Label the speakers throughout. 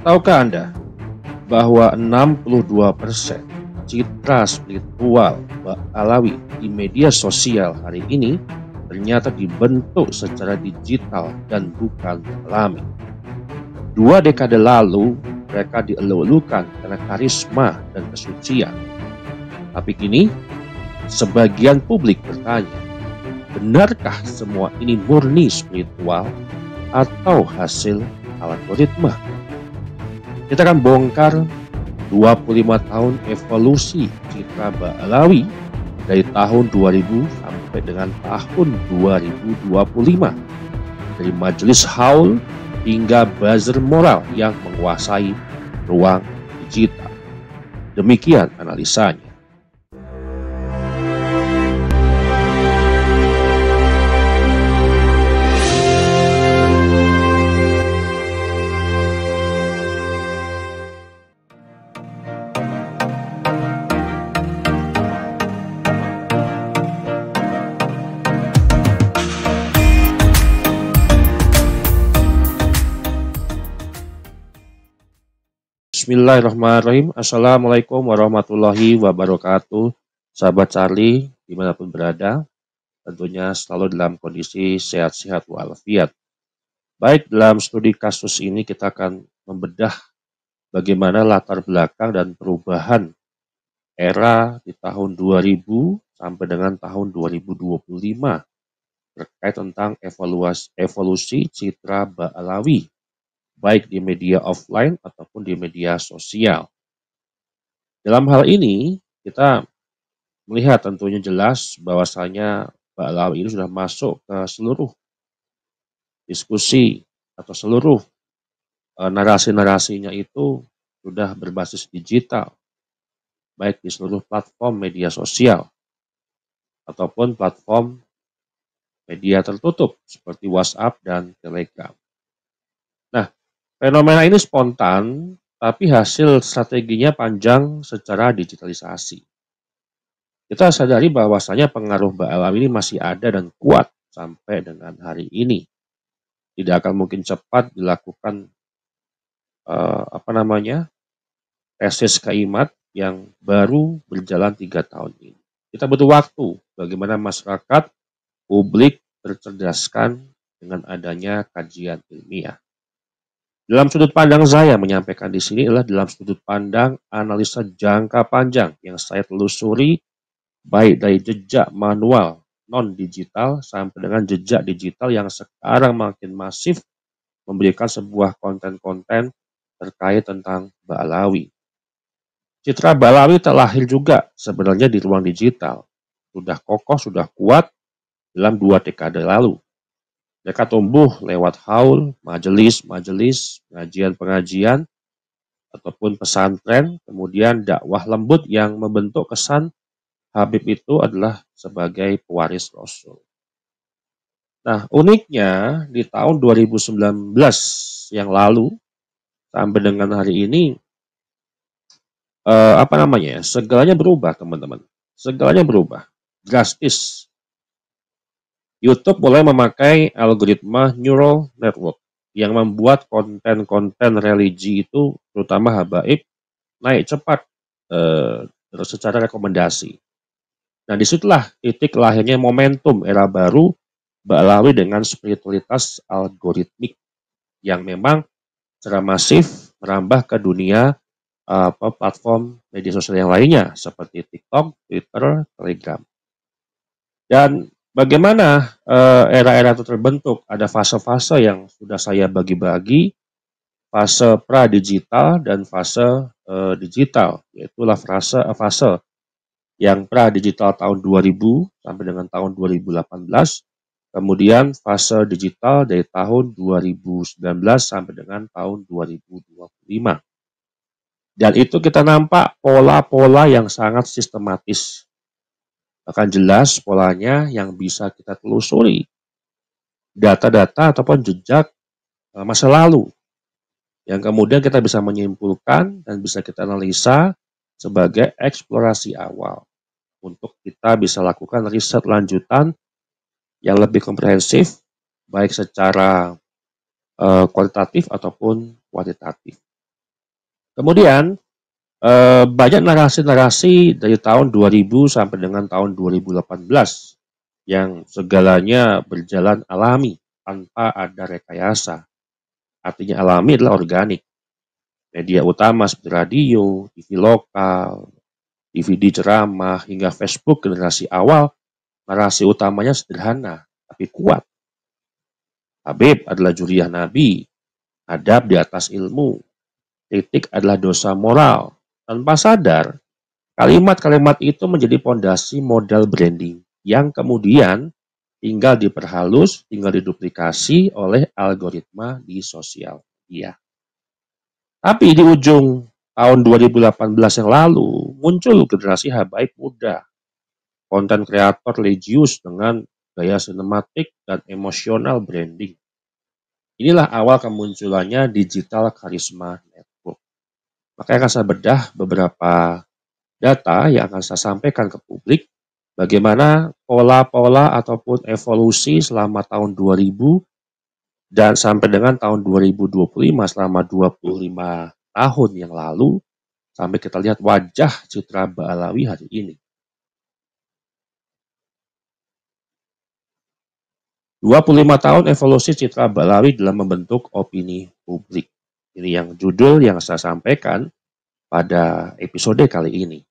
Speaker 1: Tahukah Anda bahwa 62% citra spiritual Alawi di media sosial hari ini ternyata dibentuk secara digital dan bukan alami. 2 dekade lalu mereka dielulukan karena karisma dan kesucian. Tapi kini sebagian publik bertanya, benarkah semua ini murni spiritual atau hasil algoritma? Kita akan bongkar 25 tahun evolusi citra Alawi dari tahun 2000 sampai dengan tahun 2025. Dari majelis haul hingga buzzer moral yang menguasai ruang digital. Demikian analisanya. Bismillahirrahmanirrahim. Assalamualaikum warahmatullahi wabarakatuh. Sahabat Charlie, dimanapun berada, tentunya selalu dalam kondisi sehat-sehat walafiat. Baik, dalam studi kasus ini kita akan membedah bagaimana latar belakang dan perubahan era di tahun 2000 sampai dengan tahun 2025 terkait tentang evolusi citra Alawi, baik di media offline ataupun di media sosial. Dalam hal ini, kita melihat tentunya jelas bahwasanya Alawi ini sudah masuk ke seluruh diskusi atau seluruh narasi-narasinya itu sudah berbasis digital, baik di seluruh platform media sosial ataupun platform media tertutup seperti WhatsApp dan Telegram. Nah, fenomena ini spontan, tapi hasil strateginya panjang secara digitalisasi. Kita sadari bahwasanya pengaruh Alawi ini masih ada dan kuat sampai dengan hari ini. Tidak akan mungkin cepat dilakukan tesis keimat yang baru berjalan 3 tahun ini. Kita butuh waktu bagaimana masyarakat publik tercerdaskan dengan adanya kajian ilmiah. Dalam sudut pandang saya menyampaikan di sini adalah dalam sudut pandang analisa jangka panjang yang saya telusuri baik dari jejak manual non-digital sampai dengan jejak digital yang sekarang makin masif memberikan sebuah konten-konten terkait tentang Alawi. Citra Alawi terlahir juga sebenarnya di ruang digital. Sudah kokoh, sudah kuat dalam 2 dekade lalu. Mereka tumbuh lewat haul, majelis, pengajian-pengajian, ataupun pesantren, kemudian dakwah lembut yang membentuk kesan Habib itu adalah sebagai pewaris Rasul. Nah, uniknya di tahun 2019 yang lalu sampai dengan hari ini, segalanya berubah, teman-teman. Segalanya berubah, drastis. YouTube mulai memakai algoritma neural network yang membuat konten-konten religi itu, terutama habaib, naik cepat secara rekomendasi. Nah, disitulah titik lahirnya momentum era baru Alawi dengan spiritualitas algoritmik yang memang secara masif merambah ke dunia platform media sosial yang lainnya seperti TikTok, Twitter, Telegram. Dan bagaimana era-era itu terbentuk? Ada fase-fase yang sudah saya bagi-bagi, fase pra-digital dan fase digital, yaitulah fase yang pra-digital tahun 2000 sampai dengan tahun 2018, kemudian fase digital dari tahun 2019 sampai dengan tahun 2025. Dan itu kita nampak pola-pola yang sangat sistematis. Akan jelas polanya yang bisa kita telusuri. Data-data ataupun jejak masa lalu. Yang kemudian kita bisa menyimpulkan dan bisa kita analisa sebagai eksplorasi awal. Untuk kita bisa lakukan riset lanjutan yang lebih komprehensif, baik secara kualitatif ataupun kuantitatif. Kemudian banyak narasi-narasi dari tahun 2000 sampai dengan tahun 2018 yang segalanya berjalan alami tanpa ada rekayasa. Artinya alami adalah organik. Media utama seperti radio, TV lokal, DVD ceramah, hingga Facebook generasi awal, narasi utamanya sederhana tapi kuat. Habib adalah juriah Nabi, adab di atas ilmu, kritik adalah dosa moral. Tanpa sadar, kalimat-kalimat itu menjadi pondasi modal branding yang kemudian tinggal diperhalus, tinggal diduplikasi oleh algoritma di sosial media. Tapi di ujung tahun 2018 yang lalu, muncul generasi habaib muda, konten kreator religius dengan gaya sinematik dan emosional branding. Inilah awal kemunculannya Digital Charisma Network. Maka akan saya bedah beberapa data yang akan saya sampaikan ke publik, bagaimana pola-pola ataupun evolusi selama tahun 2000 dan sampai dengan tahun 2025, selama 25 tahun yang lalu, sampai kita lihat wajah Citra Ba'alawi hari ini. 25 tahun evolusi Citra Ba'alawi dalam membentuk opini publik. Ini yang judul yang saya sampaikan pada episode kali ini.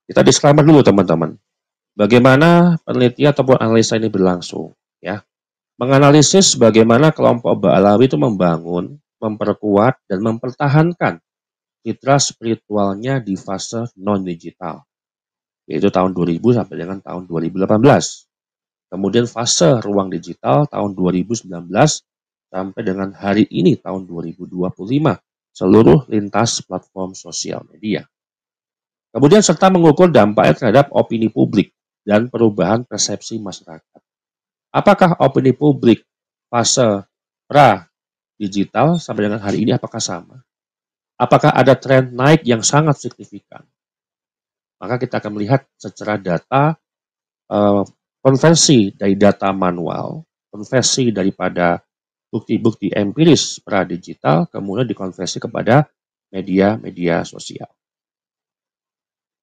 Speaker 1: Kita disclaimer dulu teman-teman. Bagaimana penelitian ataupun analisa ini berlangsung, ya. Menganalisis bagaimana kelompok Ba'alawi itu membangun, memperkuat, dan mempertahankan citra spiritualnya di fase non-digital, yaitu tahun 2000 sampai dengan tahun 2018. Kemudian fase ruang digital tahun 2019 sampai dengan hari ini tahun 2025, seluruh lintas platform sosial media. Kemudian serta mengukur dampaknya terhadap opini publik dan perubahan persepsi masyarakat. Apakah opini publik fase pra-digital sampai dengan hari ini apakah sama? Apakah ada tren naik yang sangat signifikan? Maka kita akan melihat secara data konversi dari data manual, konversi daripada bukti-bukti empiris pra-digital, kemudian dikonversi kepada media-media sosial.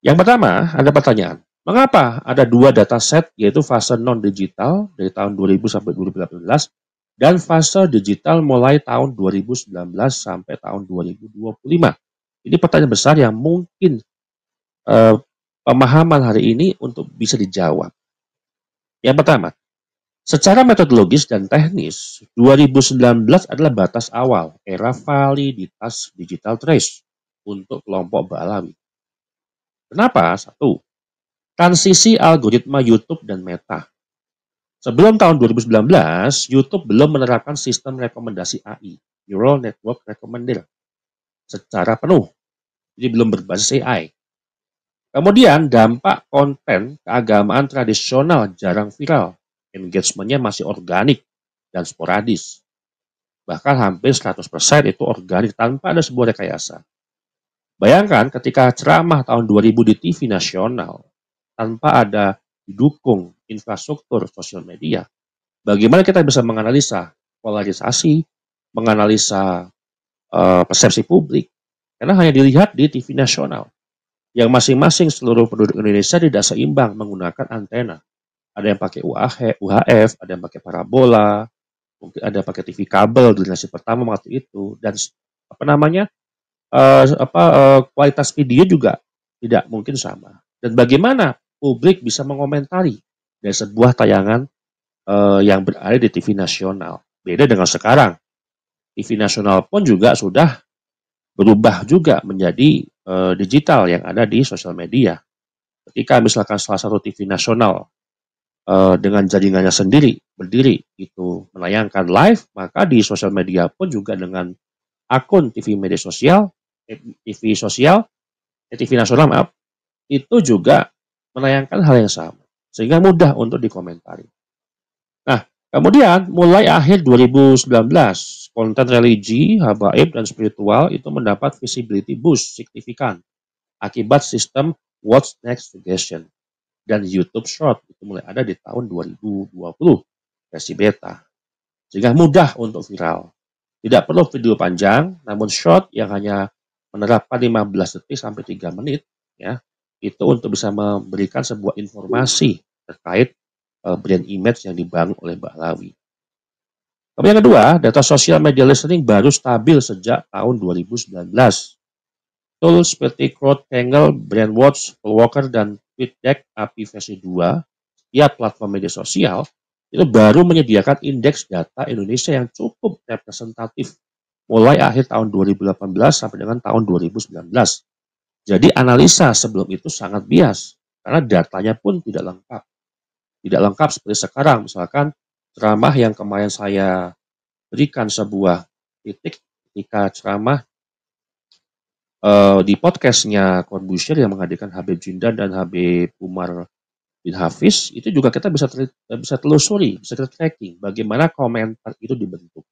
Speaker 1: Yang pertama, ada pertanyaan. Mengapa ada dua dataset, yaitu fase non-digital dari tahun 2000 sampai 2018 dan fase digital mulai tahun 2019 sampai tahun 2025? Ini pertanyaan besar yang mungkin pemahaman hari ini untuk bisa dijawab. Yang pertama, secara metodologis dan teknis, 2019 adalah batas awal era validitas digital trace untuk kelompok Ba'alawi. Kenapa? Satu, transisi algoritma YouTube dan Meta. Sebelum tahun 2019, YouTube belum menerapkan sistem rekomendasi AI, Neural Network Recommender, secara penuh. Jadi belum berbasis AI. Kemudian dampak konten keagamaan tradisional jarang viral. Engagement-nya masih organik dan sporadis. Bahkan hampir 100% itu organik tanpa ada sebuah rekayasa. Bayangkan ketika ceramah tahun 2000 di TV nasional, tanpa ada didukung infrastruktur sosial media, bagaimana kita bisa menganalisa polarisasi, menganalisa persepsi publik, karena hanya dilihat di TV nasional, yang masing-masing seluruh penduduk Indonesia tidak seimbang menggunakan antena. Ada yang pakai UHF, ada yang pakai parabola, mungkin ada yang pakai TV kabel generasi pertama waktu itu, dan kualitas video juga tidak mungkin sama. Dan bagaimana publik bisa mengomentari dari sebuah tayangan yang berada di TV nasional. Beda dengan sekarang. TV nasional pun juga sudah berubah juga menjadi digital yang ada di sosial media. Ketika misalkan salah satu TV nasional dengan jaringannya sendiri berdiri itu menayangkan live, maka di sosial media pun juga dengan akun TV media sosial, TV nasional itu juga menayangkan hal yang sama, sehingga mudah untuk dikomentari. Nah, kemudian mulai akhir 2019, konten religi, habaib, dan spiritual itu mendapat visibility boost signifikan akibat sistem What's Next suggestion. Dan YouTube Short itu mulai ada di tahun 2020 versi beta, sehingga mudah untuk viral. Tidak perlu video panjang, namun short yang hanya menerapkan 15 detik sampai 3 menit, ya, itu untuk bisa memberikan sebuah informasi terkait brand image yang dibangun oleh Mbak Lawi. Kemudian yang kedua, data social media listening baru stabil sejak tahun 2019. Tools seperti CrowdTangle, Brandwatch, Walker, dan TweetDeck API versi 2, setiap platform media sosial, itu baru menyediakan indeks data Indonesia yang cukup representatif mulai akhir tahun 2018 sampai dengan tahun 2019. Jadi analisa sebelum itu sangat bias, karena datanya pun tidak lengkap. Tidak lengkap seperti sekarang, misalkan ceramah yang kemarin saya berikan sebuah titik ketika ceramah di podcastnya Corbusier yang menghadirkan Habib Jindan dan Habib Umar bin Hafiz, itu juga kita bisa telusuri, bisa kita tracking bagaimana komentar itu dibentuk.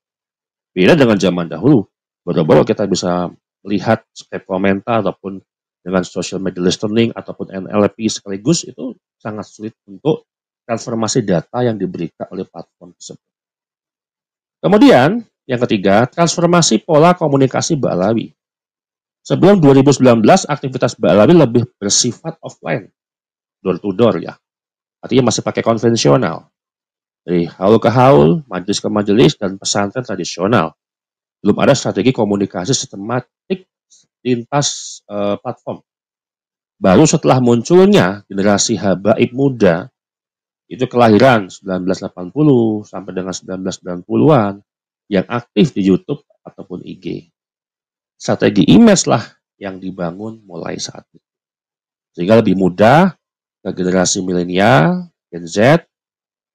Speaker 1: Beda dengan zaman dahulu, baru-baru kita bisa melihat skrip komentar ataupun dengan social media listening ataupun NLP sekaligus, itu sangat sulit untuk transformasi data yang diberikan oleh platform tersebut. Kemudian yang ketiga, transformasi pola komunikasi Mbak Lawi. Sebelum 2019, aktivitas Mbak Lawi lebih bersifat offline, door to door ya. Artinya masih pakai konvensional. Dari haul ke haul, majelis ke majelis, dan pesantren tradisional. Belum ada strategi komunikasi sistematik lintas platform. Baru setelah munculnya generasi habaib muda, itu kelahiran 1980 sampai dengan 1990-an, yang aktif di YouTube ataupun IG. Strategi image lah yang dibangun mulai saat itu. Sehingga lebih mudah ke generasi milenial, Gen Z,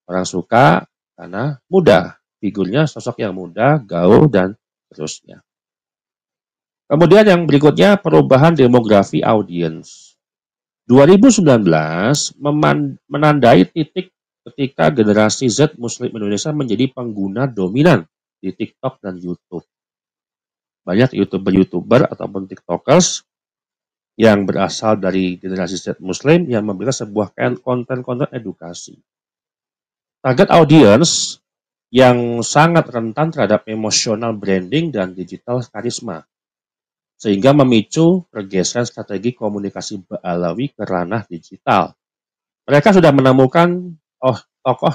Speaker 1: orang suka karena muda. Figurnya sosok yang muda, gaul, dan seterusnya. Kemudian yang berikutnya, perubahan demografi audiens. 2019 menandai titik ketika generasi Z Muslim Indonesia menjadi pengguna dominan di TikTok dan YouTube. Banyak YouTuber ataupun TikTokers yang berasal dari generasi Z Muslim yang memberikan sebuah konten-konten edukasi. Target audience yang sangat rentan terhadap emosional branding dan digital karisma, sehingga memicu pergeseran strategi komunikasi Mbak Lawi ke ranah digital. Mereka sudah menemukan tokoh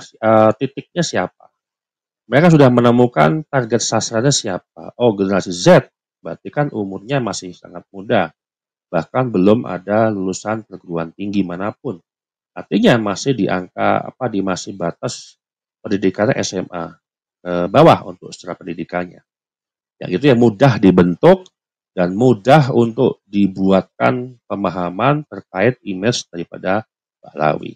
Speaker 1: titiknya siapa. Mereka sudah menemukan target sasarannya siapa. Generasi Z, berarti kan umurnya masih sangat muda. Bahkan belum ada lulusan perguruan tinggi manapun. Artinya masih di angka masih batas pendidikannya SMA bawah untuk secara pendidikannya. Yang itu yang mudah dibentuk dan mudah untuk dibuatkan pemahaman terkait image daripada Mbak Lawi.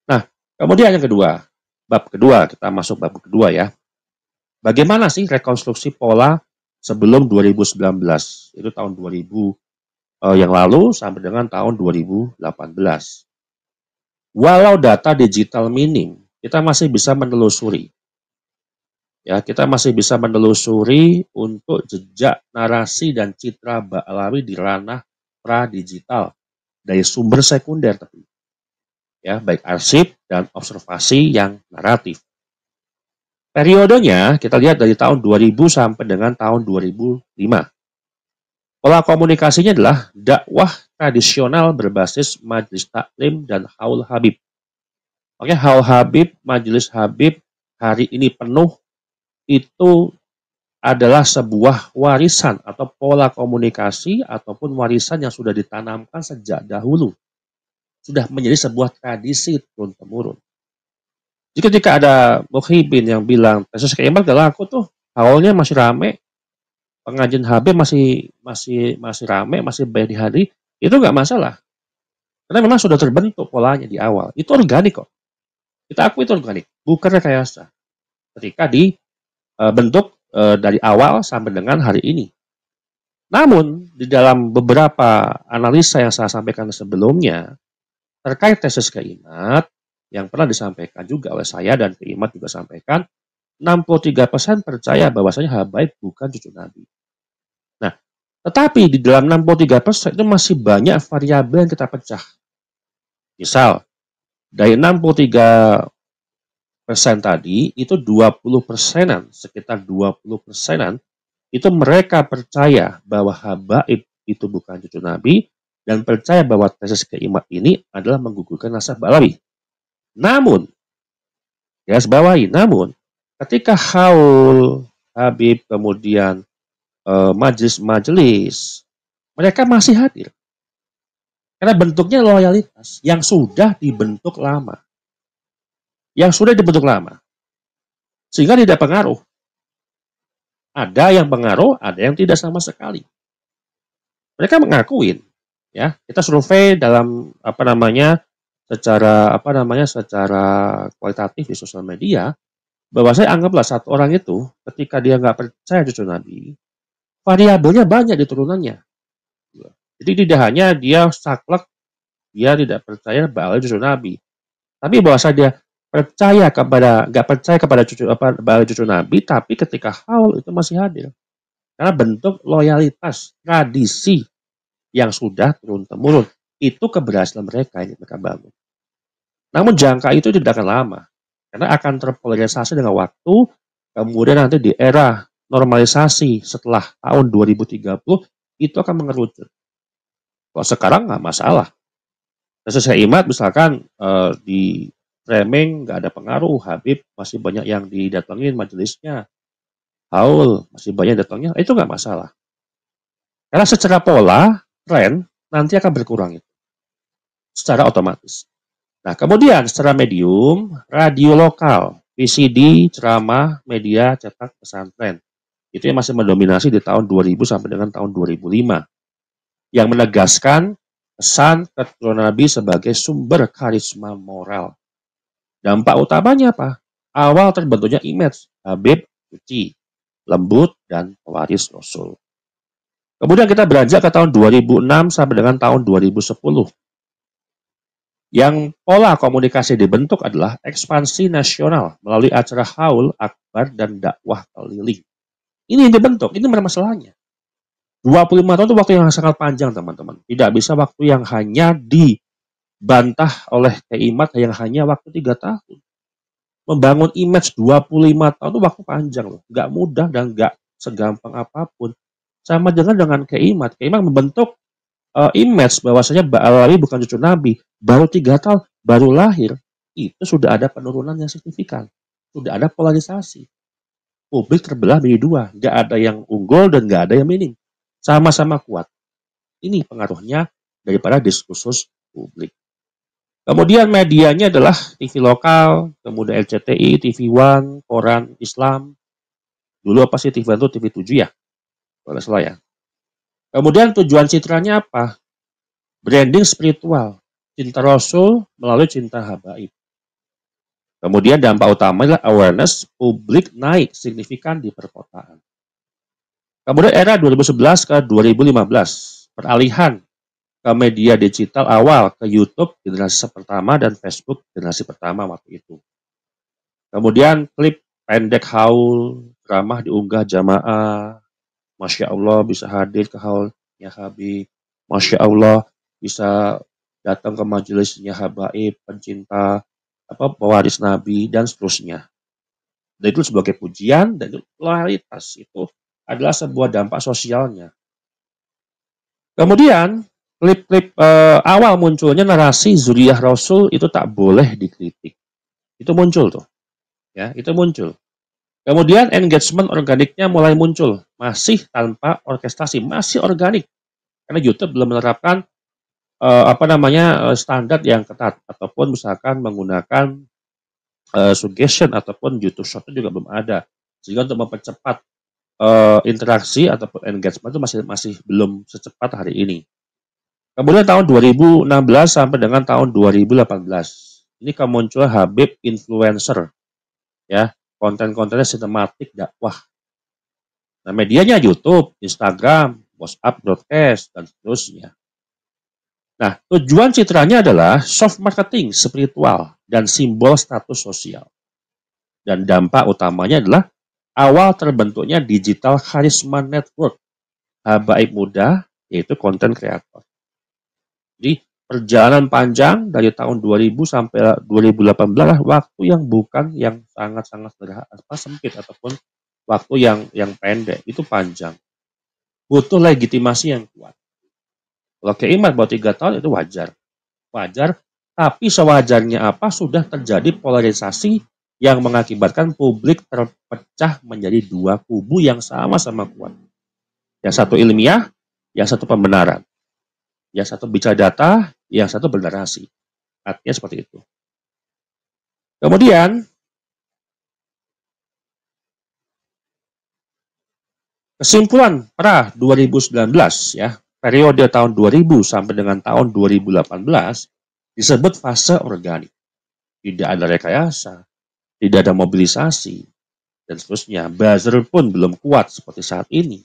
Speaker 1: Nah, kemudian yang kedua, bab kedua, kita masuk bab kedua ya. Bagaimana sih rekonstruksi pola sebelum 2019? Itu tahun 2000 yang lalu sampai dengan tahun 2018. Walau data digital minim, kita masih bisa menelusuri. Ya, kita masih bisa menelusuri untuk jejak narasi dan citra Mbak Lawi di ranah pra-digital dari sumber sekunder, ya, baik arsip dan observasi yang naratif. Periodenya kita lihat dari tahun 2000 sampai dengan tahun 2005. Pola komunikasinya adalah dakwah tradisional berbasis majelis taklim dan haul habib. Oke, haul habib, majelis habib hari ini penuh, itu adalah sebuah warisan atau pola komunikasi ataupun warisan yang sudah ditanamkan sejak dahulu. Sudah menjadi sebuah tradisi turun-temurun. Jadi ketika ada muhibin yang bilang, Tesis Keiman gak laku tuh, haulnya masih rame, pengajian Habib masih rame, masih banyak di hari, itu nggak masalah. Karena memang sudah terbentuk polanya di awal. Itu organik kok. Kita akui itu organik, bukan rekayasa. Ketika dibentuk dari awal sampai dengan hari ini. Namun, di dalam beberapa analisa yang saya sampaikan sebelumnya, terkait tesis Keimat, yang pernah disampaikan juga oleh saya dan Keimat juga sampaikan, 63% percaya bahwasanya habaib bukan cucu Nabi. Nah, tetapi di dalam 63% itu masih banyak variabel yang kita pecah. Misal, dari 63% tadi, itu 20%-an, sekitar 20%-an, itu mereka percaya bahwa Habaib itu bukan cucu Nabi, dan percaya bahwa tesis Keimat ini adalah menggugurkan nasab Ba'alawi. Namun, garis bawahi, namun ketika haul, Habib, kemudian majelis-majelis, mereka masih hadir. Karena bentuknya loyalitas yang sudah dibentuk lama. Sehingga tidak pengaruh. Ada yang pengaruh, ada yang tidak sama sekali. Mereka mengakuin, ya, kita survei dalam secara kualitatif di sosial media, bahwa saya anggaplah satu orang itu ketika dia nggak percaya cucu Nabi, variabelnya banyak di turunannya. Jadi tidak hanya dia saklek, dia tidak percaya bahwa cucu Nabi, tapi bahwa dia nggak percaya kepada cucu Nabi, tapi ketika haul itu masih hadir. Karena bentuk loyalitas, tradisi yang sudah turun-temurun. Itu keberhasilan mereka yang mereka bangun. Namun jangka itu tidak akan lama. Karena akan terpolarisasi dengan waktu, kemudian nanti di era normalisasi setelah tahun 2030, itu akan mengerucut. Kalau sekarang nggak masalah. Tesis Keimat misalkan di framing nggak ada pengaruh, Habib masih banyak yang didatengin majelisnya, haul masih banyak datangnya, itu nggak masalah. Karena secara pola, tren nanti akan berkurang itu secara otomatis. Nah, kemudian secara medium, radio lokal, VCD, ceramah, media, cetak, pesantren. Itu yang masih mendominasi di tahun 2000 sampai dengan tahun 2005. Yang menegaskan pesan keturunan Nabi sebagai sumber karisma moral. Dampak utamanya apa? Awal terbentuknya image Habib suci, lembut, dan pewaris Rasul. Kemudian kita beranjak ke tahun 2006 sampai dengan tahun 2010. Yang pola komunikasi dibentuk adalah ekspansi nasional melalui acara haul, akbar, dan dakwah keliling. Ini yang dibentuk, ini masalahnya. 25 tahun itu waktu yang sangat panjang, teman-teman. Tidak bisa waktu yang hanya dibantah oleh Keimat yang hanya waktu 3 tahun. Membangun image 25 tahun itu waktu panjang loh. Nggak mudah dan nggak segampang apapun. Sama dengan Keimat. Keimat membentuk image bahwasanya Ba'alawi bukan cucu Nabi. Baru 3 tahun, baru lahir. Itu sudah ada penurunan yang signifikan. Sudah ada polarisasi. Publik terbelah menjadi 2. Nggak ada yang unggul dan nggak ada yang minim. Sama-sama kuat. Ini pengaruhnya daripada diskursus publik. Kemudian medianya adalah TV lokal, kemudian RCTI, TV One, koran Islam. Dulu apa sih TV One itu TV 7 ya? Kalau salah ya. Kemudian tujuan citranya apa? Branding spiritual. Cinta Rasul melalui cinta Habaib. Kemudian dampak utama adalah awareness publik naik signifikan di perkotaan. Kemudian era 2011 ke 2015, peralihan ke media digital awal ke YouTube generasi pertama dan Facebook generasi pertama waktu itu. Kemudian klip pendek haul, ceramah diunggah jamaah, Masya Allah bisa hadir ke haulnya Habib, Masya Allah bisa datang ke majelisnya Habaib, pencinta pewaris Nabi, dan seterusnya. Dan itu sebagai pujian dan loyalitas itu adalah sebuah dampak sosialnya. Kemudian klip-klip awal munculnya narasi Zuriyah Rasul itu tak boleh dikritik. Itu muncul tuh. Ya, itu muncul. Kemudian engagement organiknya mulai muncul, masih tanpa orkestrasi, masih organik. Karena YouTube belum menerapkan standar yang ketat ataupun misalkan menggunakan suggestion ataupun YouTube Short juga belum ada. Sehingga untuk mempercepat interaksi ataupun engagement itu masih belum secepat hari ini. Kemudian tahun 2016 sampai dengan tahun 2018 ini kemunculan Habib influencer, ya, konten-kontennya sistematik dakwah. Nah, medianya YouTube, Instagram, WhatsApp, broadcast, dan seterusnya. Nah, tujuan citranya adalah soft marketing spiritual dan simbol status sosial. Dan dampak utamanya adalah awal terbentuknya digital charisma network Habaib muda, yaitu konten kreator. Jadi perjalanan panjang dari tahun 2000 sampai 2018, waktu yang bukan yang sangat-sangat sempit ataupun waktu yang pendek, itu panjang. Butuh legitimasi yang kuat. Kalau Iman baru 3 tahun itu wajar. Wajar, tapi sewajarnya apa sudah terjadi polarisasi yang mengakibatkan publik terpecah menjadi dua kubu yang sama-sama kuat. Yang satu ilmiah, yang satu pembenaran. Yang satu bicara data, yang satu bernarasi. Artinya seperti itu. Kemudian, kesimpulan pra 2019 ya, periode tahun 2000 sampai dengan tahun 2018 disebut fase organik. Tidak ada rekayasa, tidak ada mobilisasi, dan seterusnya. Buzzer pun belum kuat seperti saat ini,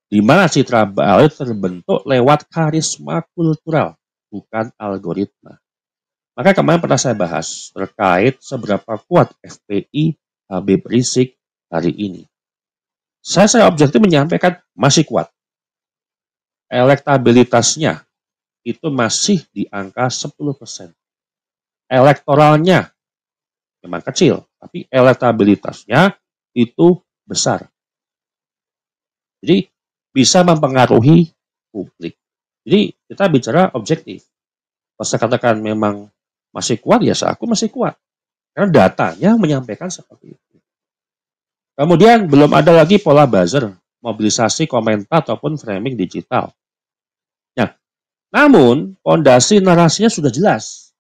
Speaker 1: di mana citra Bali terbentuk lewat karisma kultural, bukan algoritma. Maka kemarin pernah saya bahas terkait seberapa kuat FPI Habib Rizik hari ini. Saya objektif menyampaikan masih kuat. Elektabilitasnya itu masih di angka 10%. Elektoralnya memang kecil, tapi elektabilitasnya itu besar. Jadi bisa mempengaruhi publik. Jadi kita bicara objektif. Pas saya katakan memang masih kuat, ya aku masih kuat. Karena datanya menyampaikan seperti itu. Kemudian belum ada lagi pola buzzer, mobilisasi komentar ataupun framing digital. Nah, namun fondasi narasinya sudah jelas.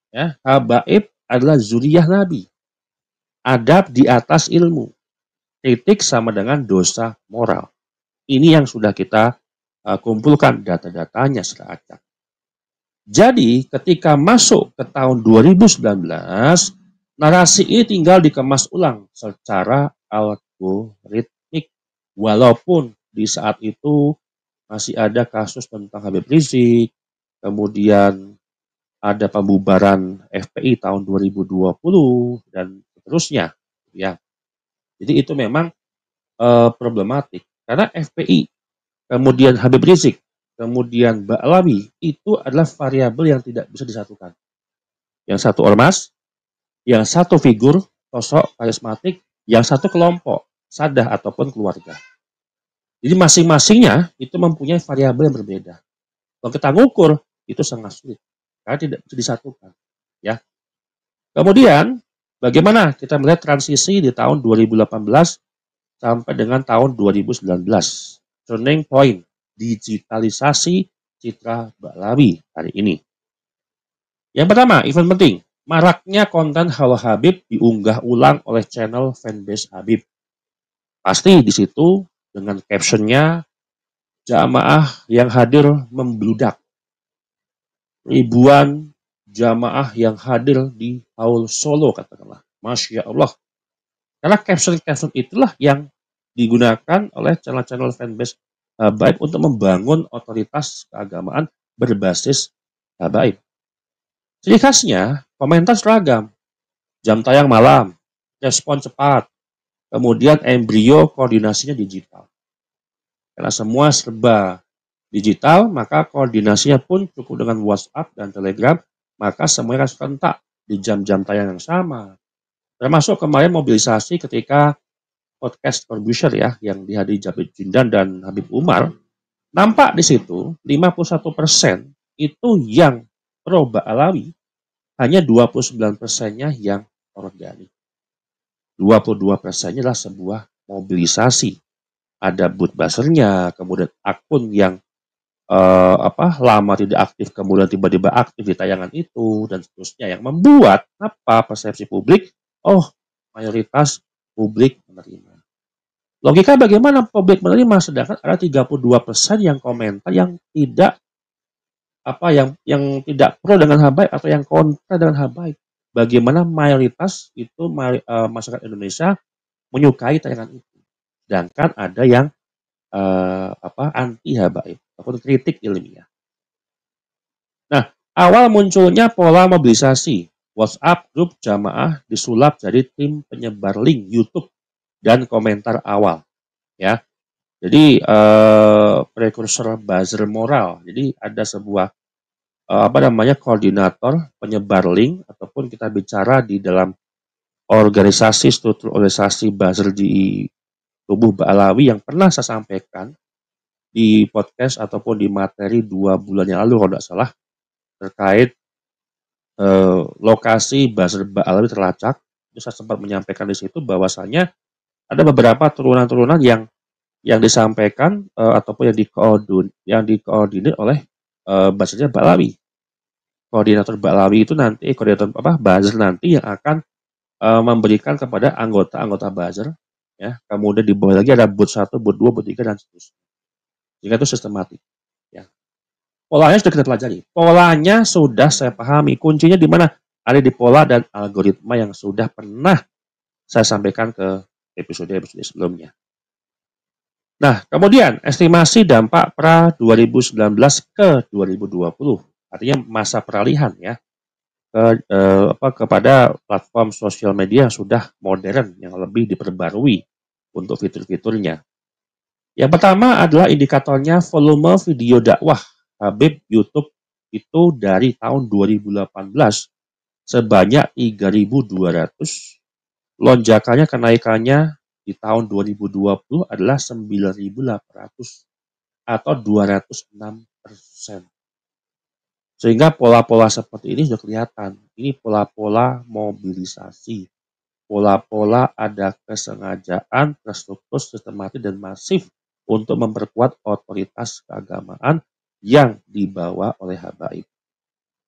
Speaker 1: Ya, habaib adalah zuriyah Nabi. Adab di atas ilmu. Kritik sama dengan dosa moral. Ini yang sudah kita kumpulkan data-datanya secara acak. Jadi ketika masuk ke tahun 2019, narasi ini tinggal dikemas ulang secara algoritmik. Walaupun di saat itu masih ada kasus tentang Habib Rizik, kemudian ada pembubaran FPI tahun 2020 dan seterusnya, ya. Jadi itu memang problematik karena FPI, kemudian Habib Rizik, kemudian Ba'alawi itu adalah variabel yang tidak bisa disatukan. Yang satu ormas, yang satu figur sosok karismatik, yang satu kelompok sadah ataupun keluarga. Jadi masing-masingnya itu mempunyai variabel yang berbeda. Kalau kita ngukur itu sangat sulit karena tidak bisa disatukan, ya. Kemudian bagaimana kita melihat transisi di tahun 2018 sampai dengan tahun 2019? Turning point digitalisasi citra Ba'alawi hari ini. Yang pertama, event penting, maraknya konten Halo Habib diunggah ulang oleh channel fanbase Habib. Pasti di situ dengan captionnya jamaah yang hadir membludak. Ribuan jamaah yang hadir di Haul Solo katakanlah. Masya Allah. Karena caption-caption itulah yang digunakan oleh channel-channel fanbase Habaib untuk membangun otoritas keagamaan berbasis Habaib. Ciri khasnya komentar seragam, jam tayang malam, respon cepat, kemudian embrio koordinasinya digital. Karena semua serba digital, maka koordinasinya pun cukup dengan WhatsApp dan Telegram, maka semuanya serentak di jam-jam tayang yang sama. Termasuk kemarin mobilisasi ketika podcast Corbusier ya, yang dihadiri Jabir Jindan dan Habib Umar, nampak di situ 51% itu yang pro Ba'alawi, hanya 29%-nya yang organik. 22%-nya adalah sebuah mobilisasi. Ada boot buzzernya, kemudian akun yang lama tidak aktif, kemudian tiba-tiba aktif di tayangan itu, dan seterusnya, yang membuat persepsi publik, mayoritas publik menerima. Logika bagaimana publik menerima, sedangkan ada 32% yang komentar yang tidak yang tidak pro dengan Habaib atau yang kontra dengan Habaib. Bagaimana mayoritas itu masyarakat Indonesia menyukai tayangan itu, sedangkan ada yang anti Habaib ataupun kritik ilmiah. Nah, awal munculnya pola mobilisasi WhatsApp grup jamaah disulap jadi tim penyebar link YouTube dan komentar awal, ya. Jadi prekursor buzzer moral. Jadi ada sebuah koordinator penyebar link, ataupun kita bicara di dalam organisasi, struktur organisasi buzzer di tubuh Mbak Alawi yang pernah saya sampaikan di podcast ataupun di materi 2 bulan yang lalu kalau tidak salah, terkait lokasi buzzer Mbak Alawi terlacak. Itu saya sempat menyampaikan di situ bahwasanya ada beberapa turunan-turunan yang disampaikan ataupun yang dikoordinir oleh buzzernya Mbak Alawi. Koordinator Mbak Alawi itu nanti buzzer nanti yang akan memberikan kepada anggota-anggota buzzer, ya. Kemudian di bawah lagi ada booth 1, booth 2, booth 3 dan seterusnya. Jika itu sistematik, ya. Polanya sudah kita pelajari. Polanya sudah saya pahami. Kuncinya di mana? Ada di pola dan algoritma yang sudah pernah saya sampaikan ke episode-episode sebelumnya. Nah, kemudian estimasi dampak pra 2019 ke 2020. Artinya masa peralihan, ya, kepada platform sosial media yang sudah modern, yang lebih diperbarui untuk fitur-fiturnya. Yang pertama adalah indikatornya volume video dakwah Habib YouTube itu dari tahun 2018 sebanyak 3.200. Lonjakannya, kenaikannya di tahun 2020 adalah 9.800 atau 206%. Sehingga pola-pola seperti ini sudah kelihatan. Ini pola-pola mobilisasi. Pola-pola ada kesengajaan, terstruktur, sistematis, dan masif untuk memperkuat otoritas keagamaan yang dibawa oleh habaib.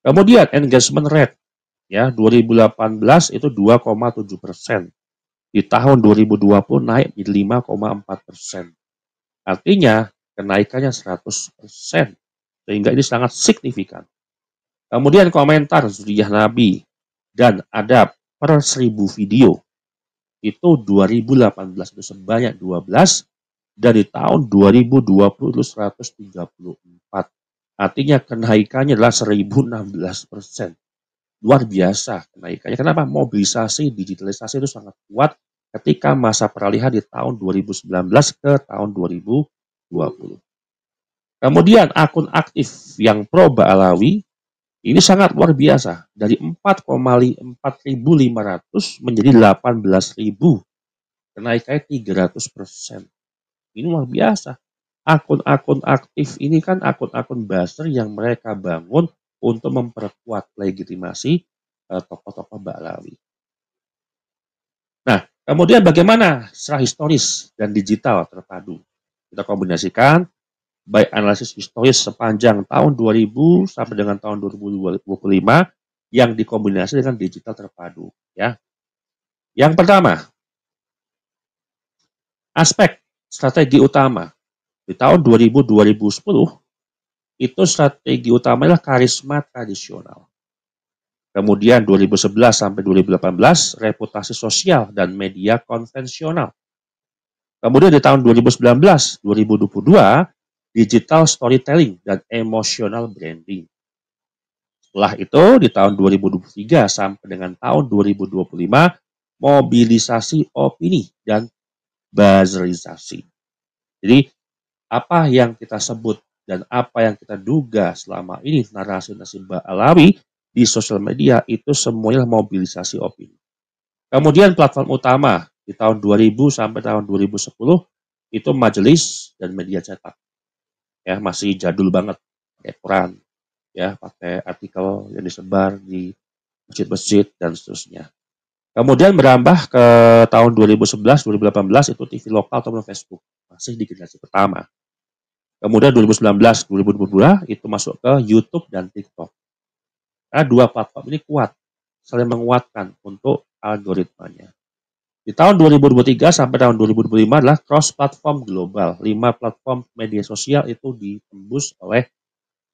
Speaker 1: Kemudian engagement rate, ya, 2018 itu 2,7%. Di tahun 2020 naik menjadi 5,4%. Artinya kenaikannya 100%. Sehingga ini sangat signifikan. Kemudian komentar Zuriyah Nabi dan adab per 1000 video itu 2018 itu sebanyak 12, dan di tahun 2020 itu 134. Artinya kenaikannya adalah 1016%. Luar biasa kenaikannya. Kenapa? Mobilisasi digitalisasi itu sangat kuat ketika masa peralihan di tahun 2019 ke tahun 2020. Kemudian akun aktif yang pro Mbak Alawi ini sangat luar biasa. Dari 4.500 menjadi 18.000. Kenaikannya 300%. Ini luar biasa. Akun-akun aktif ini kan akun-akun buzzer yang mereka bangun untuk memperkuat legitimasi tokoh-tokoh Mbak Alawi. Nah, kemudian bagaimana secara historis dan digital terpadu? Kita kombinasikan baik analisis historis sepanjang tahun 2000 sampai dengan tahun 2025 yang dikombinasi dengan digital terpadu, ya. Yang pertama, aspek strategi utama. Di tahun 2000-2010, itu strategi utamanya karisma tradisional. Kemudian 2011 sampai 2018, reputasi sosial dan media konvensional. Kemudian di tahun 2019-2022, digital storytelling dan emotional branding. Setelah itu, di tahun 2023 sampai dengan tahun 2025, mobilisasi opini dan buzzerisasi. Jadi, apa yang kita sebut dan apa yang kita duga selama ini narasi-narasi Mbak Alawi di sosial media itu semuanya mobilisasi opini. Kemudian platform utama di tahun 2000 sampai tahun 2010 itu majelis dan media cetak. Ya, masih jadul banget, pakai Quran, ya, pakai artikel yang disebar di masjid-masjid dan seterusnya. Kemudian berambah ke tahun 2011-2018 itu TV lokal atau Facebook, masih di generasi pertama. Kemudian 2019-2022 itu masuk ke YouTube dan TikTok. Karena dua platform ini kuat, saling menguatkan untuk algoritmanya. Di tahun 2023 sampai tahun 2025 adalah cross-platform global. 5 platform media sosial itu ditembus oleh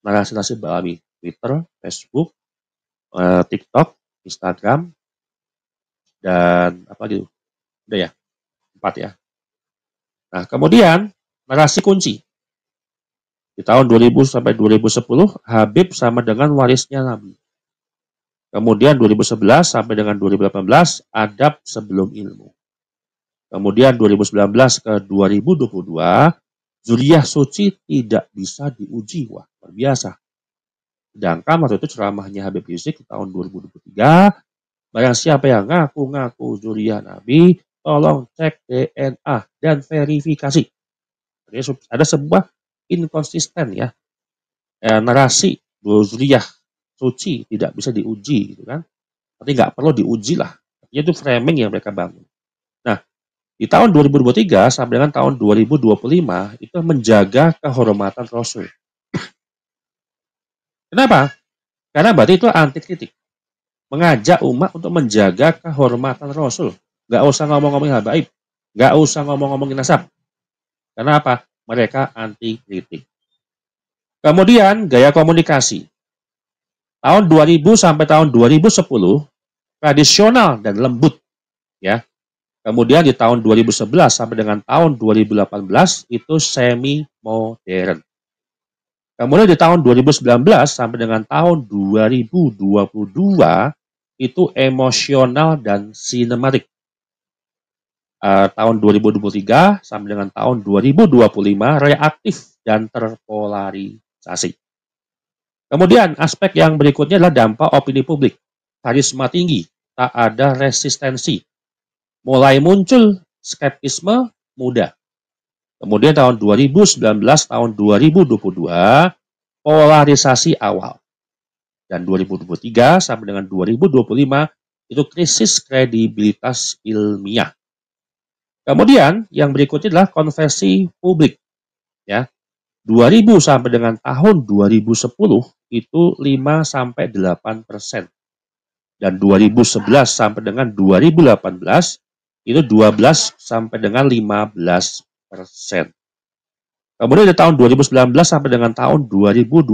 Speaker 1: narasi-narasi Mbak Alawi. Twitter, Facebook, TikTok, Instagram, dan apa gitu. Udah ya, 4 ya. Nah, kemudian narasi kunci. Di tahun 2000 sampai 2010, Habib sama dengan warisnya Nabi. Kemudian 2011 sampai dengan 2018, adab sebelum ilmu. Kemudian 2019 ke 2022, Zuriyah suci tidak bisa diuji. Wah, luar biasa. Sedangkan waktu itu ceramahnya Habib Rizik di tahun 2023, barang siapa yang ngaku-ngaku zuriat Nabi, tolong cek DNA dan verifikasi. Jadi ada sebuah inkonsisten ya, narasi bahwa zuriyah suci tidak bisa diuji gitu kan. Tapi nggak perlu diuji lah. Itu framing yang mereka bangun. Nah, di tahun 2023 sampai dengan tahun 2025 itu menjaga kehormatan Rasul. Kenapa? Karena berarti itu anti kritik. Mengajak umat untuk menjaga kehormatan Rasul. Nggak usah ngomong-ngomongin habaib. Nggak usah ngomong-ngomongin nasab. Kenapa? Mereka anti kritik. Kemudian gaya komunikasi. Tahun 2000 sampai tahun 2010 tradisional dan lembut ya. Kemudian di tahun 2011 sampai dengan tahun 2018 itu semi modern. Kemudian di tahun 2019 sampai dengan tahun 2022 itu emosional dan sinematik. Tahun 2023 sampai dengan tahun 2025 reaktif dan terpolarisasi. Kemudian aspek yang berikutnya adalah dampak opini publik. Karisma tinggi, tak ada resistensi. Mulai muncul skeptisme muda. Kemudian tahun 2019, tahun 2022, polarisasi awal. Dan 2023 sampai dengan 2025, itu krisis kredibilitas ilmiah. Kemudian yang berikutnya adalah konversi publik. Ya, 2000 sampai dengan tahun 2010 itu 5-8%. Dan 2011 sampai dengan 2018 itu 12 sampai dengan 15%. Kemudian di tahun 2019 sampai dengan tahun 2022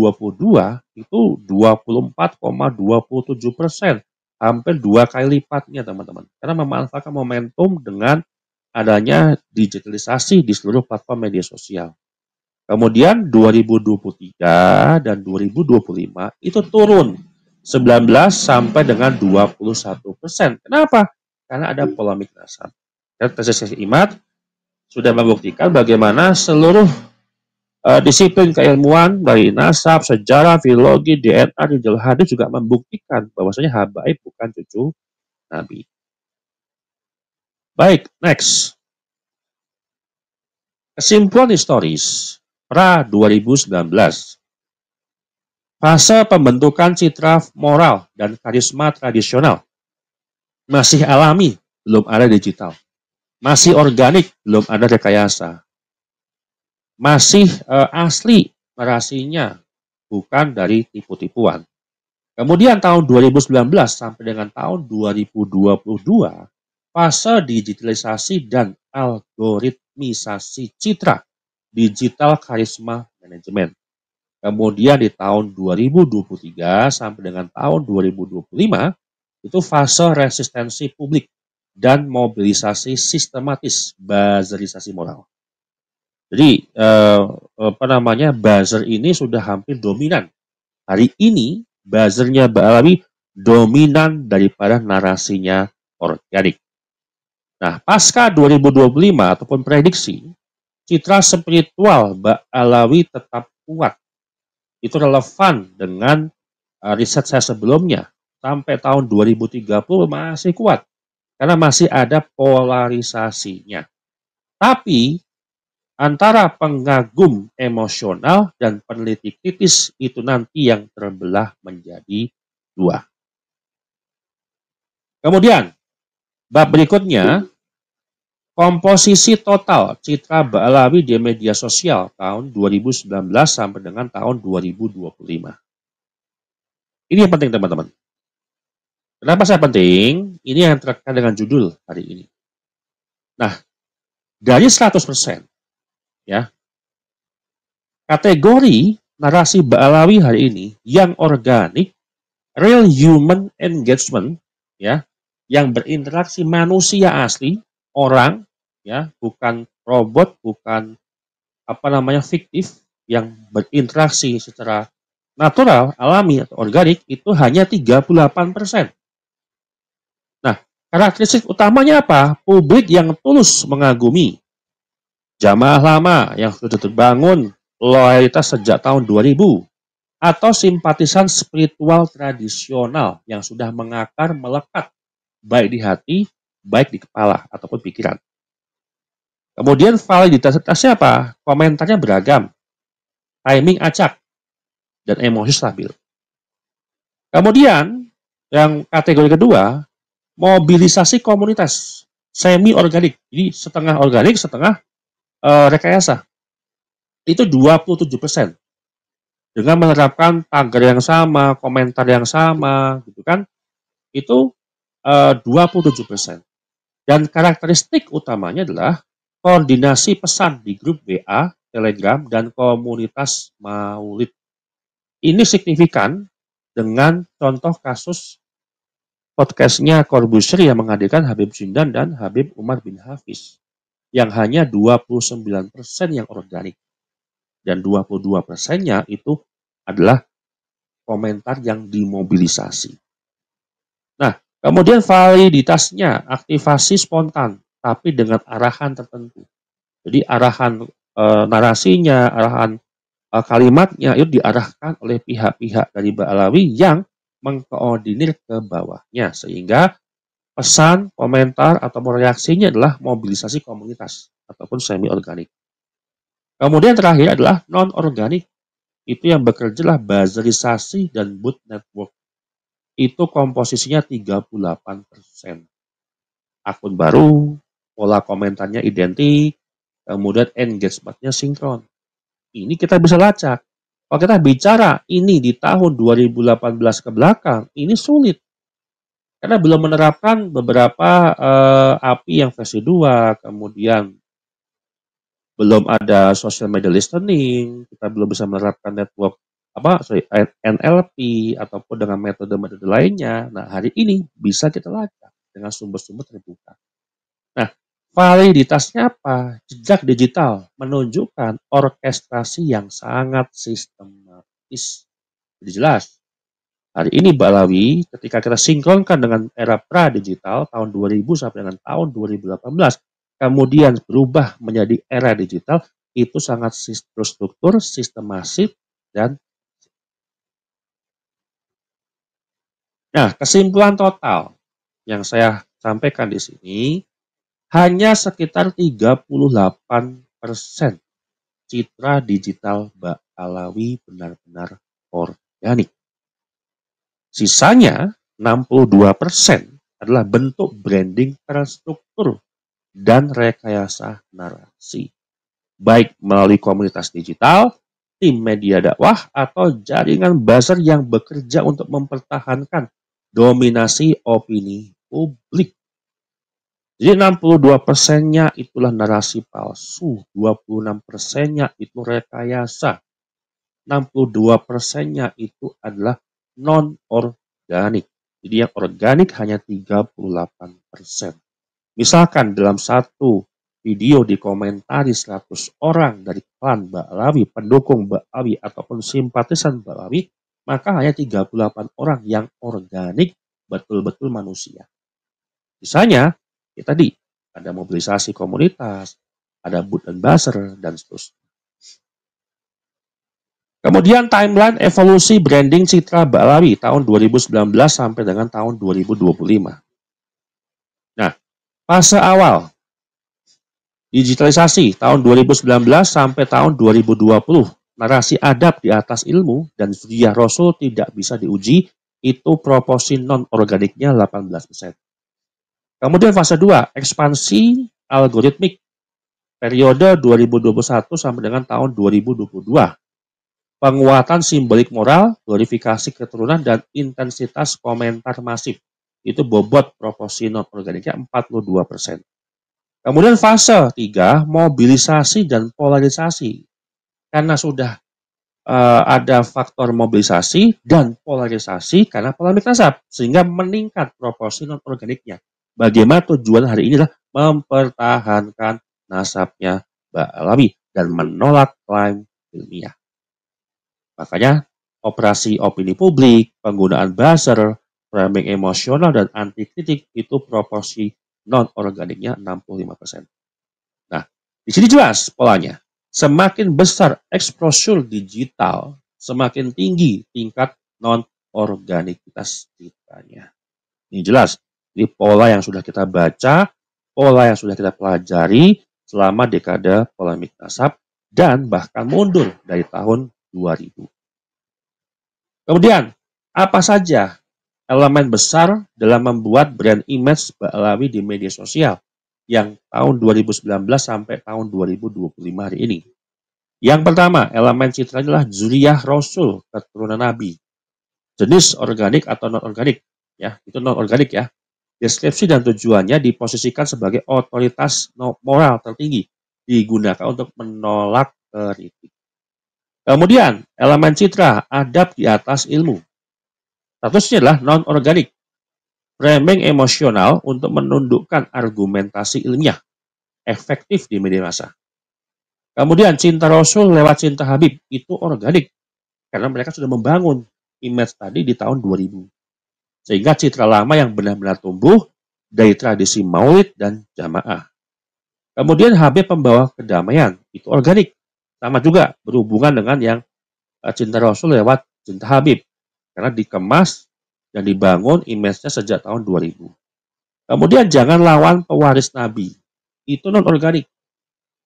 Speaker 1: itu 24,27%. Hampir 2 kali lipatnya teman-teman. Karena memanfaatkan momentum dengan adanya digitalisasi di seluruh platform media sosial. Kemudian 2023 dan 2025 itu turun 19 sampai dengan 21%. Kenapa? Karena ada polemik nasab. Dan tesis Imat sudah membuktikan bagaimana seluruh disiplin keilmuan dari nasab, sejarah, filologi, DNA, rijal hadis juga membuktikan bahwasanya habaib bukan cucu Nabi. Baik, next. Kesimpulan historis pra 2019. Fase pembentukan citra moral dan karisma tradisional masih alami, belum ada digital. Masih organik, belum ada rekayasa. Masih asli narasinya, bukan dari tipu-tipuan. Kemudian tahun 2019 sampai dengan tahun 2022, fase digitalisasi dan algoritmisasi citra digital karisma manajemen. Kemudian di tahun 2023 sampai dengan tahun 2025 itu fase resistensi publik dan mobilisasi sistematis buzzerisasi moral. Jadi buzzer ini sudah hampir dominan. Hari ini buzzernya Ba'alawi dominan daripada narasinya organik. Nah, pasca 2025 ataupun prediksi, citra spiritual Ba'alawi tetap kuat. Itu relevan dengan riset saya sebelumnya. Sampai tahun 2030 masih kuat. Karena masih ada polarisasinya. Tapi, antara pengagum emosional dan peneliti kritis itu nanti yang terbelah menjadi dua. Kemudian, bab berikutnya, komposisi total citra Ba'alawi di media sosial tahun 2019 sampai dengan tahun 2025. Ini yang penting teman-teman. Kenapa saya penting? Ini yang terkait dengan judul hari ini. Nah, dari 100%, ya, kategori narasi Ba'alawi hari ini yang organik, real human engagement, ya, yang berinteraksi manusia asli, orang, ya, bukan robot, bukan fiktif, yang berinteraksi secara natural, alami atau organik itu hanya 38%. Nah, karakteristik utamanya apa? Publik yang tulus mengagumi. Jamaah lama yang sudah terbangun loyalitas sejak tahun 2000. atau simpatisan spiritual tradisional yang sudah mengakar melekat baik di hati, baik di kepala ataupun pikiran. Kemudian validitasnya apa? Komentarnya beragam, timing acak, dan emosi stabil. Kemudian yang kategori kedua, mobilisasi komunitas semi organik. Jadi setengah organik, setengah rekayasa. Itu 27%. Dengan menerapkan tagar yang sama, komentar yang sama, gitu kan? Itu 27%. Dan karakteristik utamanya adalah koordinasi pesan di grup WA, Telegram, dan komunitas Maulid. Ini signifikan dengan contoh kasus podcastnya Corbusier yang menghadirkan Habib Zindan dan Habib Umar bin Hafiz yang hanya 29% yang organik dan 22%-nya itu adalah komentar yang dimobilisasi. Nah, kemudian validitasnya aktivasi spontan tapi dengan arahan tertentu. Jadi arahan narasinya, arahan kalimatnya itu diarahkan oleh pihak-pihak dari Ba'alawi yang mengkoordinir ke bawahnya sehingga pesan, komentar, atau reaksinya adalah mobilisasi komunitas ataupun semi organik. Kemudian terakhir adalah non organik, itu yang bekerja adalah buzzerisasi dan boot network. Itu komposisinya 38%. Akun baru, pola komentarnya identik, kemudian engagement-nya sinkron. Ini kita bisa lacak. Kalau kita bicara ini di tahun 2018 ke belakang, ini sulit. Karena belum menerapkan beberapa API yang versi 2, kemudian belum ada social media listening, kita belum bisa menerapkan network NLP ataupun dengan metode-metode lainnya. Nah, hari ini bisa kita lacak dengan sumber-sumber terbuka. Nah, validitasnya apa? Jejak digital menunjukkan orkestrasi yang sangat sistematis. Jadi jelas, hari ini Ba'alawi ketika kita sinkronkan dengan era pra-digital tahun 2000 sampai dengan tahun 2018, kemudian berubah menjadi era digital, itu sangat terstruktur, sistematis, dan nah, kesimpulan total yang saya sampaikan di sini, hanya sekitar 38% citra digital Ba'alawi benar-benar organik. Sisanya 62% adalah bentuk branding terstruktur dan rekayasa narasi. Baik melalui komunitas digital, tim media dakwah, atau jaringan buzzer yang bekerja untuk mempertahankan dominasi opini publik. Jadi 62%-nya itulah narasi palsu, 26%-nya itu rekayasa, 62%-nya itu adalah non-organik. Jadi yang organik hanya 38%. Misalkan dalam satu video dikomentari 100 orang dari klan Ba'alawi, pendukung Ba'alawi ataupun simpatisan Ba'alawi, maka hanya 38 orang yang organik betul-betul manusia. Misalnya, ya tadi, ada mobilisasi komunitas, ada booth dan buzzer, dan seterusnya. Kemudian timeline evolusi branding citra Ba'alawi tahun 2019 sampai dengan tahun 2025. Nah, fase awal digitalisasi tahun 2019 sampai tahun 2020. Narasi adab di atas ilmu dan suriah Rasul tidak bisa diuji, itu proporsi non-organiknya 18%. Kemudian fase 2, ekspansi algoritmik periode 2021 sampai dengan tahun 2022. Penguatan simbolik moral, glorifikasi keturunan, dan intensitas komentar masif. Itu bobot proporsi non-organiknya 42%. Kemudian fase 3, mobilisasi dan polarisasi. Karena sudah ada faktor mobilisasi dan polarisasi karena polemik nasab, sehingga meningkat proporsi non-organiknya. Bagaimana tujuan hari ini adalah mempertahankan nasabnya Ba'alawi dan menolak klaim ilmiah. Makanya operasi opini publik, penggunaan buzzer, framing emosional, dan anti kritik itu proporsi non-organiknya 65%. Nah, di sini jelas polanya. Semakin besar exposure digital, semakin tinggi tingkat non-organikitas citranya. Ini jelas, ini pola yang sudah kita baca, pola yang sudah kita pelajari selama dekade polemik nasab, dan bahkan mundur dari tahun 2000. Kemudian, apa saja elemen besar dalam membuat brand image Ba'alawi di media sosial yang tahun 2019 sampai tahun 2025 hari ini? Yang pertama, elemen citra adalah zuriyah Rasul, keturunan Nabi. Jenis organik atau non-organik, ya, itu non-organik ya. Deskripsi dan tujuannya diposisikan sebagai otoritas moral tertinggi, digunakan untuk menolak kritik. Kemudian, elemen citra, adab di atas ilmu. Statusnya adalah non-organik, framing emosional untuk menundukkan argumentasi ilmiah, efektif di media massa. Kemudian, cinta Rasul lewat cinta Habib, itu organik, karena mereka sudah membangun image tadi di tahun 2000. Sehingga citra lama yang benar-benar tumbuh dari tradisi maulid dan jamaah. Kemudian Habib pembawa kedamaian, itu organik. Sama juga berhubungan dengan yang cinta Rasul lewat cinta Habib. Karena dikemas dan dibangun image-nya sejak tahun 2000. Kemudian jangan lawan pewaris Nabi. Itu non-organik.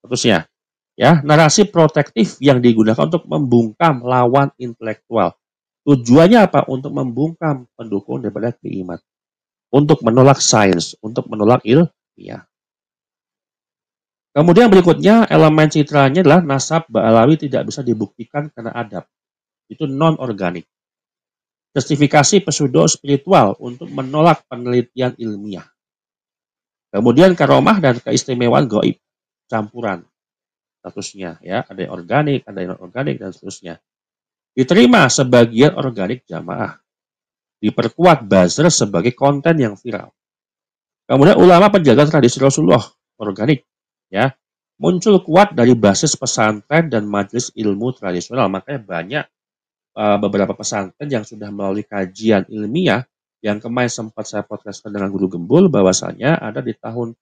Speaker 1: Terusnya, ya, narasi protektif yang digunakan untuk membungkam lawan intelektual. Tujuannya apa? Untuk membungkam pendukung daripada keiman. Untuk menolak sains, untuk menolak ilmiah. Kemudian berikutnya, elemen citranya adalah nasab Ba'alawi tidak bisa dibuktikan karena adab. Itu non-organik. Justifikasi pseudo spiritual untuk menolak penelitian ilmiah. Kemudian karomah dan keistimewaan gaib, campuran statusnya, ya, ada yang organik, ada yang non-organik dan seterusnya. Diterima sebagian organik jamaah. Diperkuat buzzer sebagai konten yang viral. Kemudian ulama penjaga tradisi Rasulullah, organik, ya, muncul kuat dari basis pesantren dan majelis ilmu tradisional. Makanya banyak beberapa pesantren yang sudah melalui kajian ilmiah yang kemarin sempat saya podcastkan dengan Guru Gembul, bahwasanya ada di tahun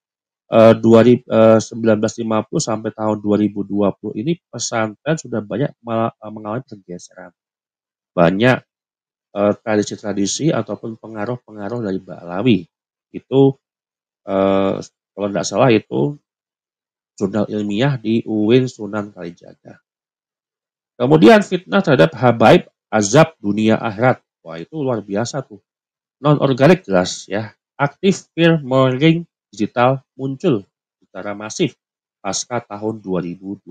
Speaker 1: 1950 sampai tahun 2020 ini pesantren sudah banyak mengalami pergeseran. Banyak tradisi-tradisi ataupun pengaruh-pengaruh dari Ba'alawi. Itu kalau tidak salah itu jurnal ilmiah di UIN Sunan Kalijaga. Kemudian fitnah terhadap habaib azab dunia akhirat. Wah, itu luar biasa tuh. Non-organik jelas ya. Aktif fear mongering digital muncul secara masif pasca tahun 2022.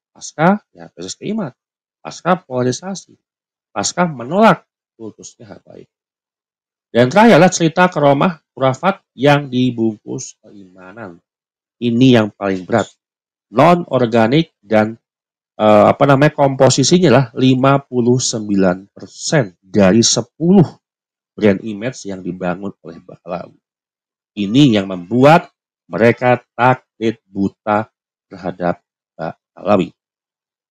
Speaker 1: Pasca ya krisis keiman. Pasca polarisasi. Pasca menolak kultusnya habaib. Dan terakhir adalah cerita keromah khurafat yang dibungkus keimanan. Ini yang paling berat. Non-organik dan komposisinya lah 59% dari 10 brand image yang dibangun oleh Ba'alawi. Ini yang membuat mereka taklid buta terhadap Ba'alawi.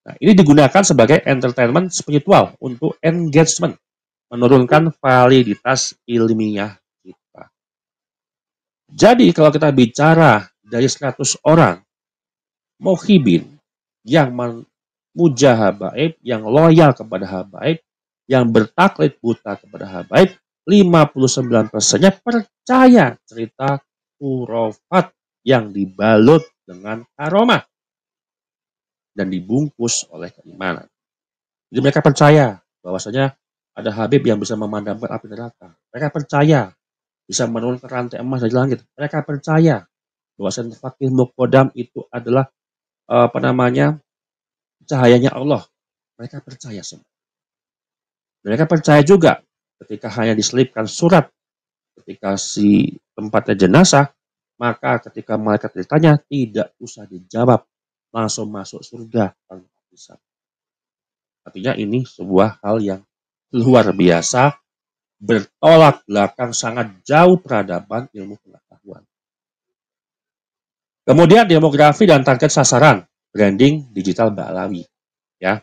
Speaker 1: Nah, ini digunakan sebagai entertainment spiritual untuk engagement, menurunkan validitas ilmiah kita. Jadi kalau kita bicara dari 100 orang muhibin yang memuja habaib, yang loyal kepada habaib, yang bertaklid buta kepada habaib, 59%-nya percaya cerita khurafat yang dibalut dengan karomah dan dibungkus oleh keimanan. Jadi mereka percaya bahwasanya ada habib yang bisa memadamkan api neraka. Mereka percaya bisa menurunkan rantai emas dari langit. Mereka percaya bahwasanya fakih muqaddam itu adalah cahayanya Allah. Mereka percaya semua. Mereka percaya juga ketika hanya diselipkan surat ketika si tempatnya jenazah, maka ketika malaikat ditanya tidak usah dijawab, langsung masuk surga tanpa hisab. Artinya ini sebuah hal yang luar biasa, bertolak belakang sangat jauh peradaban ilmu pengetahuan. Kemudian demografi dan target sasaran branding digital Ba'alawi, ya.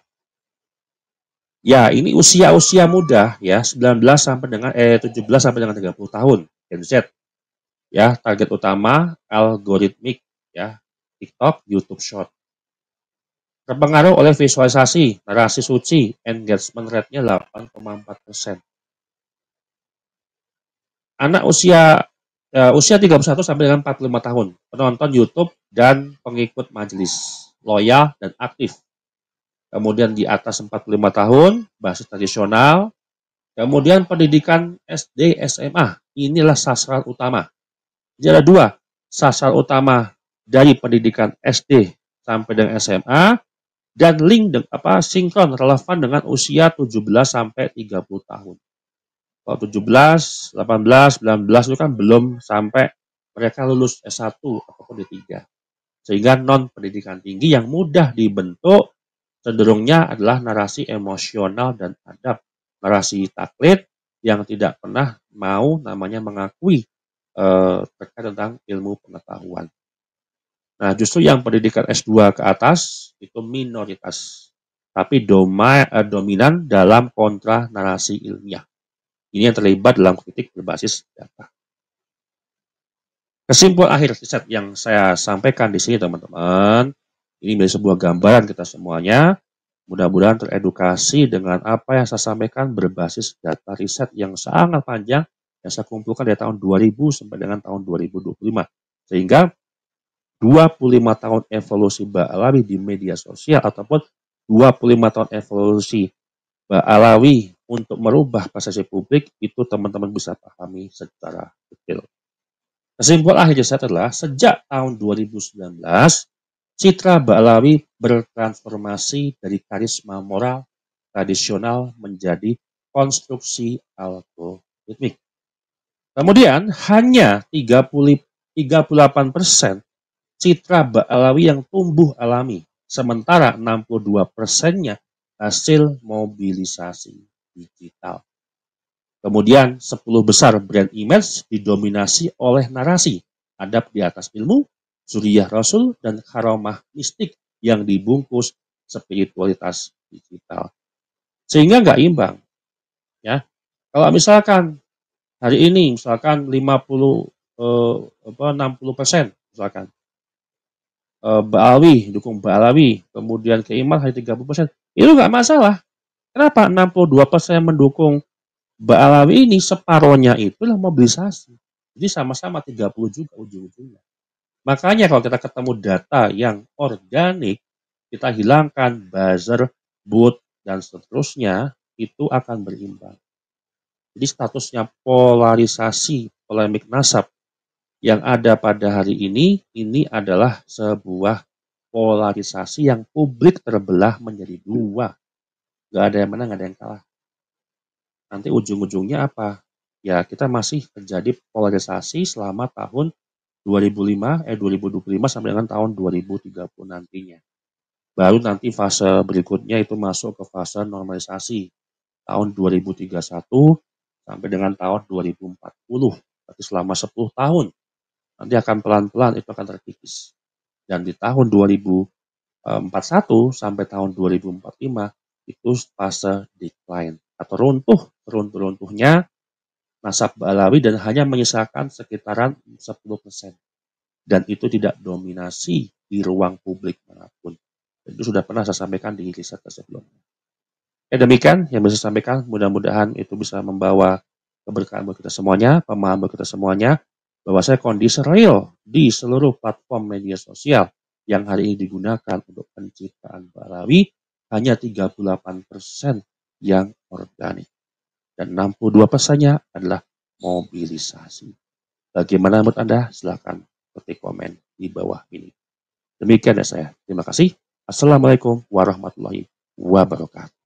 Speaker 1: Ya, ini usia-usia muda ya, 17 sampai dengan 30 tahun, Gen Z. Ya, target utama algoritmik ya, TikTok, YouTube Short. Terpengaruh oleh visualisasi, narasi suci, engagement rate-nya 8,4%. Anak usia 31 sampai dengan 45 tahun, penonton YouTube dan pengikut majelis, loyal dan aktif. Kemudian di atas 45 tahun, basis tradisional. Kemudian pendidikan SD, SMA, inilah sasaran utama. Jadi ada dua, sasaran utama dari pendidikan SD sampai dengan SMA, dan link sinkron relevan dengan usia 17 sampai 30 tahun. Kalau 17, 18, 19 itu kan belum sampai mereka lulus S1 ataupun D3. Sehingga non pendidikan tinggi yang mudah dibentuk cenderungnya adalah narasi emosional dan adab. Narasi taklid yang tidak pernah mau namanya mengakui terkait tentang ilmu pengetahuan. Nah, justru yang pendidikan S2 ke atas itu minoritas, tapi dominan dalam kontra narasi ilmiah. Ini yang terlibat dalam kritik berbasis data. Kesimpulan akhir riset yang saya sampaikan di sini, teman-teman, ini menjadi sebuah gambaran kita semuanya. Mudah-mudahan teredukasi dengan apa yang saya sampaikan berbasis data riset yang sangat panjang yang saya kumpulkan dari tahun 2000 sampai dengan tahun 2025. Sehingga 25 tahun evolusi Mbak Alawi di media sosial ataupun 25 tahun evolusi Mbak Alawi untuk merubah persepsi publik itu teman-teman bisa pahami secara detail. Kesimpulan akhir saya adalah sejak tahun 2019 citra Mbak Alawi bertransformasi dari karisma moral tradisional menjadi konstruksi algoritmik. Kemudian hanya 38% citra Mbak Alawi yang tumbuh alami, sementara 62%-nya hasil mobilisasi digital. Kemudian 10 besar brand image didominasi oleh narasi adab di atas ilmu, suriah rasul, dan karomah mistik yang dibungkus spiritualitas digital. Sehingga nggak imbang. Ya. Kalau misalkan hari ini misalkan 60% misalkan Mbak Alawi, dukung Mbak Alawi, kemudian Keimal hanya 30%, itu nggak masalah. Kenapa 62% yang mendukung Mbak Alawi ini separohnya itulah mobilisasi. Jadi sama-sama 30 juga ujung-ujungnya. Makanya kalau kita ketemu data yang organik, kita hilangkan buzzer, bot, dan seterusnya, itu akan berimbang. Jadi statusnya polarisasi, polemik nasab yang ada pada hari ini adalah sebuah polarisasi yang publik terbelah menjadi dua. Gak ada yang menang, gak ada yang kalah. Nanti ujung-ujungnya apa? Ya kita masih terjadi polarisasi selama tahun 2025 sampai dengan tahun 2030 nantinya. Baru nanti fase berikutnya itu masuk ke fase normalisasi tahun 2031 sampai dengan tahun 2040. Berarti selama 10 tahun nanti akan pelan-pelan itu akan terkikis. Dan di tahun 2041 sampai tahun 2045 itu fase decline atau runtuhnya nasab Alawi dan hanya menyisakan sekitaran 10%. Dan itu tidak dominasi di ruang publik manapun. Itu sudah pernah saya sampaikan di riset sebelumnya. Demikian yang bisa saya sampaikan, mudah-mudahan itu bisa membawa keberkahan buat kita semuanya, pemahaman buat kita semuanya, bahwa saya kondisi real di seluruh platform media sosial yang hari ini digunakan untuk penciptaan Alawi hanya 38% yang organik. Dan 62%-nya adalah mobilisasi. Bagaimana menurut Anda? Silakan ketik komen di bawah ini. Demikian ya saya. Terima kasih. Assalamualaikum warahmatullahi wabarakatuh.